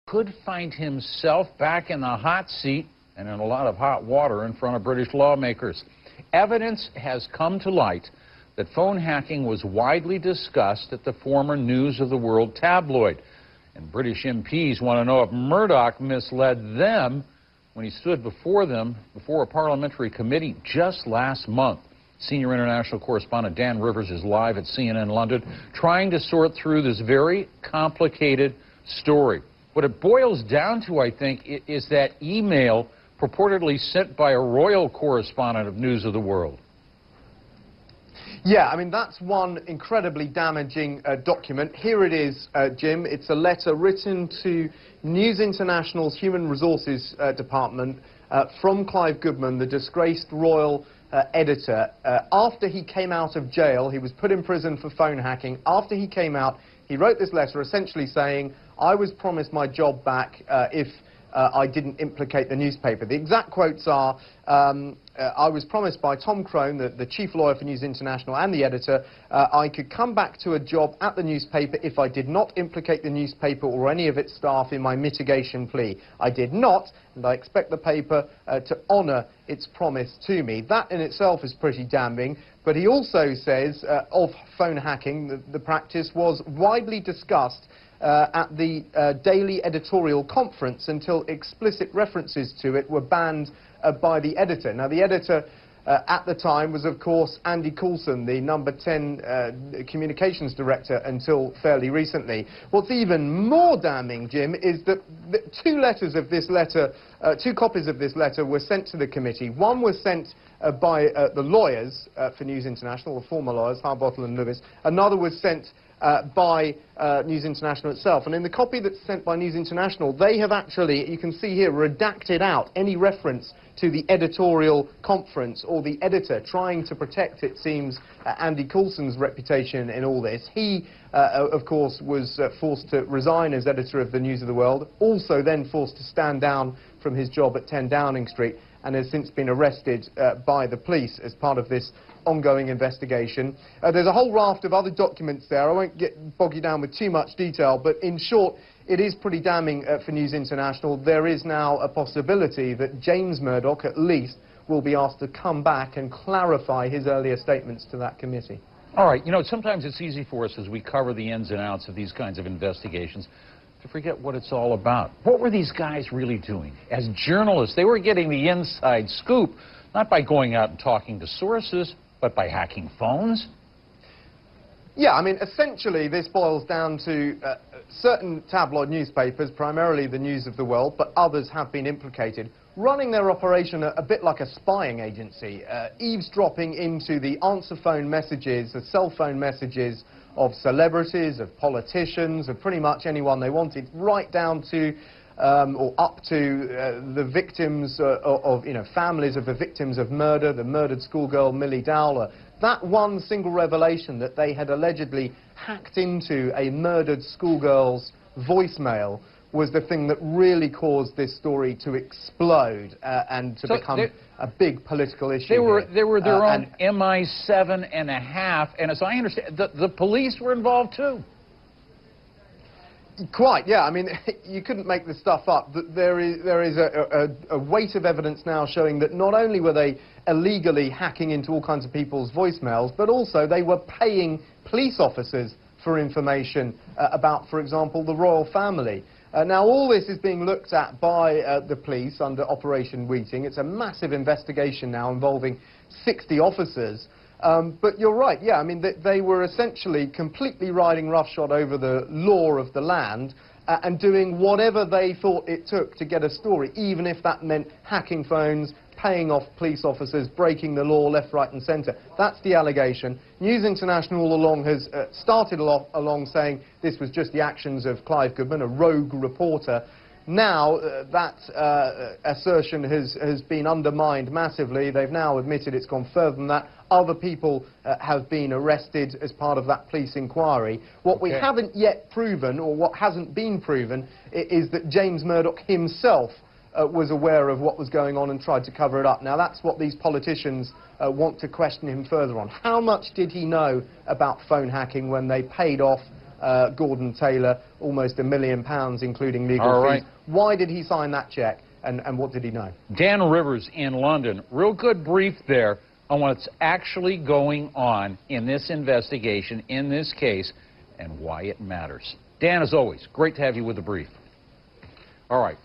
could find himself back in the hot seat and in a lot of hot water in front of British lawmakers. Evidence has come to light that phone hacking was widely discussed at the former News of the World tabloid. And British MPs want to know if Murdoch misled them when he stood before them, before a parliamentary committee just last month. Senior international correspondent Dan Rivers is live at CNN London trying to sort through this very complicated story. What it boils down to, I think, is that email purportedly sent by a royal correspondent of News of the World. Yeah, I mean, that's one incredibly damaging document. Here it is, Jim. It's a letter written to News International's Human Resources Department from Clive Goodman, the disgraced royal editor. After he came out of jail, he was put in prison for phone hacking. After he came out, he wrote this letter essentially saying, I was promised my job back if I didn't implicate the newspaper. The exact quotes are, I was promised by Tom Crone, the chief lawyer for News International and the editor, I could come back to a job at the newspaper if I did not implicate the newspaper or any of its staff in my mitigation plea. I did not, and I expect the paper to honour its promise to me. That in itself is pretty damning, but he also says of phone hacking, the practice was widely discussed at the daily editorial conference until explicit references to it were banned by the editor. Now, the editor at the time was, of course, Andy Coulson, the number 10 communications director until fairly recently. What's even more damning, Jim, is that two copies of this letter were sent to the committee. One was sent by the lawyers for News International, the former lawyers, Harbottle and Lewis. Another was sent by News International itself. And in the copy that's sent by News International, they have actually, you can see here, redacted out any reference to the editorial conference or the editor, trying to protect, it seems, Andy Coulson's reputation in all this. He, of course, was forced to resign as editor of the News of the World, also then forced to stand down from his job at 10 Downing Street, and has since been arrested by the police as part of this ongoing investigation. There's a whole raft of other documents there. I won't bog you down with too much detail, but in short, it is pretty damning for News International. There is now a possibility that James Murdoch, at least, will be asked to come back and clarify his earlier statements to that committee. All right, you know, sometimes it's easy for us as we cover the ins and outs of these kinds of investigations to forget what it's all about. What were these guys really doing? As journalists, they were getting the inside scoop, not by going out and talking to sources, but by hacking phones. Yeah, I mean, essentially this boils down to certain tabloid newspapers, primarily the News of the World, but others have been implicated, running their operation a bit like a spying agency, eavesdropping into the answer phone messages, the cell phone messages of celebrities, of politicians, of pretty much anyone they wanted, right down to or up to the victims of, you know, families of the victims of murder, the murdered schoolgirl Millie Dowler. That one single revelation that they had allegedly hacked into a murdered schoolgirl's voicemail was the thing that really caused this story to explode and to become a big political issue. They were their own MI7.5, and as I understand, the police were involved too. Quite, yeah. I mean, you couldn't make this stuff up. There is a weight of evidence now showing that not only were they illegally hacking into all kinds of people's voicemails, but also they were paying police officers for information about, for example, the royal family. Now, all this is being looked at by the police under Operation Wheating. It's a massive investigation now involving 60 officers. But you're right, yeah, I mean, they were essentially completely riding roughshod over the law of the land and doing whatever they thought it took to get a story, even if that meant hacking phones, paying off police officers, breaking the law left, right and centre. That's the allegation. News International all along has started along saying this was just the actions of Clive Goodman, a rogue reporter. Now, that assertion has been undermined massively. They've now admitted it's gone further than that. Other people have been arrested as part of that police inquiry. What we haven't yet proven, or what hasn't been proven, is that James Murdoch himself was aware of what was going on and tried to cover it up. Now, that's what these politicians want to question him further on. How much did he know about phone hacking when they paid off Gordon Taylor almost £1 million, including legal fees. Why did he sign that cheque, and what did he know? Dan Rivers in London. Real good brief there on what's actually going on in this investigation, in this case, and why it matters. Dan, as always, great to have you with the brief. All right.